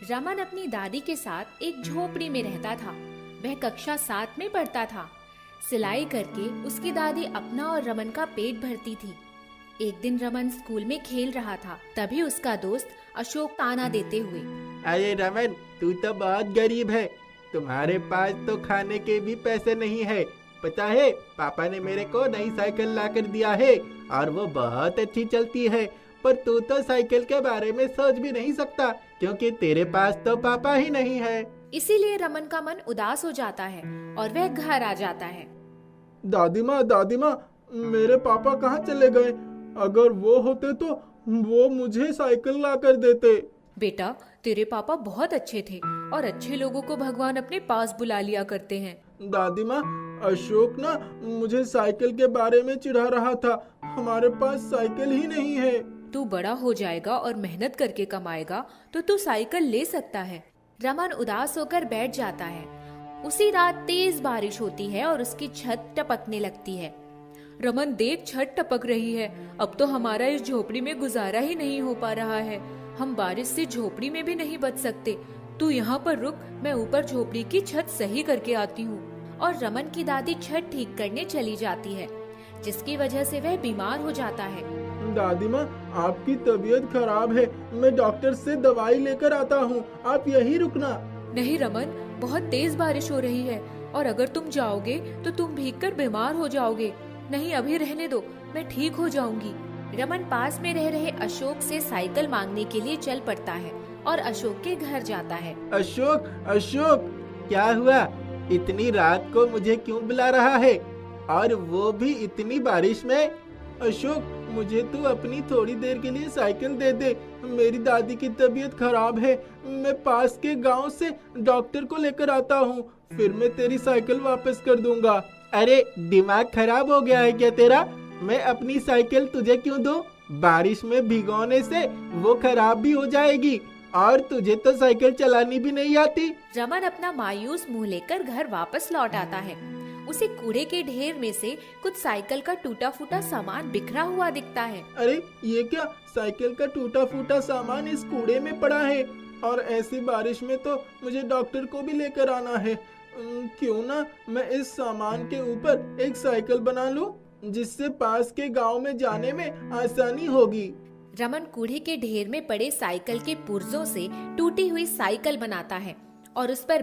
रमन अपनी दादी के साथ एक झोपड़ी में रहता था। वह कक्षा 7 में पढ़ता था। सिलाई करके उसकी दादी अपना और रमन का पेट भरती थी। एक दिन रमन स्कूल में खेल रहा था, तभी उसका दोस्त अशोक ताना देते हुए, अरे रमन, तू तो बहुत गरीब है। तुम्हारे पास तो खाने के भी पैसे नहीं है। पता है, पापा ने मेरे को नई साइकिल ला कर दिया है और वो बहुत अच्छी चलती है। पर तू तो साइकिल के बारे में सोच भी नहीं सकता, क्योंकि तेरे पास तो पापा ही नहीं है। इसीलिए रमन का मन उदास हो जाता है और वह घर आ जाता है। दादी माँ, मेरे पापा कहाँ चले गए? अगर वो होते तो वो मुझे साइकिल ला कर देते। बेटा, तेरे पापा बहुत अच्छे थे और अच्छे लोगों को भगवान अपने पास बुला लिया करते हैं। दादी माँ, अशोक ना मुझे साइकिल के बारे में चिढ़ा रहा था। हमारे पास साइकिल ही नहीं है। तू बड़ा हो जाएगा और मेहनत करके कमाएगा तो तू साइकिल ले सकता है। रमन उदास होकर बैठ जाता है। उसी रात तेज बारिश होती है और उसकी छत टपकने लगती है। रमन देख, छत टपक रही है। अब तो हमारा इस झोपड़ी में गुजारा ही नहीं हो पा रहा है। हम बारिश से झोपड़ी में भी नहीं बच सकते। तू यहाँ पर रुक, मैं ऊपर झोपड़ी की छत सही करके आती हूँ। और रमन की दादी छत ठीक करने चली जाती है, जिसकी वजह से वह बीमार हो जाता है। दादी माँ, आपकी तबीयत खराब है। मैं डॉक्टर से दवाई लेकर आता हूँ, आप यहीं रुकना। नहीं रमन, बहुत तेज बारिश हो रही है और अगर तुम जाओगे तो तुम भीगकर बीमार हो जाओगे। नहीं, अभी रहने दो, मैं ठीक हो जाऊंगी। रमन पास में रह रहे अशोक से साइकिल मांगने के लिए चल पड़ता है और अशोक के घर जाता है। अशोक, अशोक, क्या हुआ? इतनी रात को मुझे क्यों बुला रहा है, और वो भी इतनी बारिश में? अशोक, मुझे तू अपनी थोड़ी देर के लिए साइकिल दे दे। मेरी दादी की तबीयत खराब है। मैं पास के गांव से डॉक्टर को लेकर आता हूँ, फिर मैं तेरी साइकिल वापस कर दूंगा। अरे, दिमाग खराब हो गया है क्या तेरा? मैं अपनी साइकिल तुझे क्यों दूं? बारिश में भिगोने से वो खराब भी हो जाएगी, और तुझे तो साइकिल चलानी भी नहीं आती। रमन अपना मायूस मुंह लेकर घर वापस लौट आता है। उसे कूड़े के ढेर में से कुछ साइकिल का टूटा फूटा सामान बिखरा हुआ दिखता है। अरे ये क्या, साइकिल का टूटा फूटा सामान इस कूड़े में पड़ा है, और ऐसी बारिश में तो मुझे डॉक्टर को भी लेकर आना है। क्यों ना मैं इस सामान के ऊपर एक साइकिल बना लूं, जिससे पास के गांव में जाने में आसानी होगी। रमन कूड़े के ढेर में पड़े साइकिल के पुर्जों से टूटी हुई साइकिल बनाता है और उस पर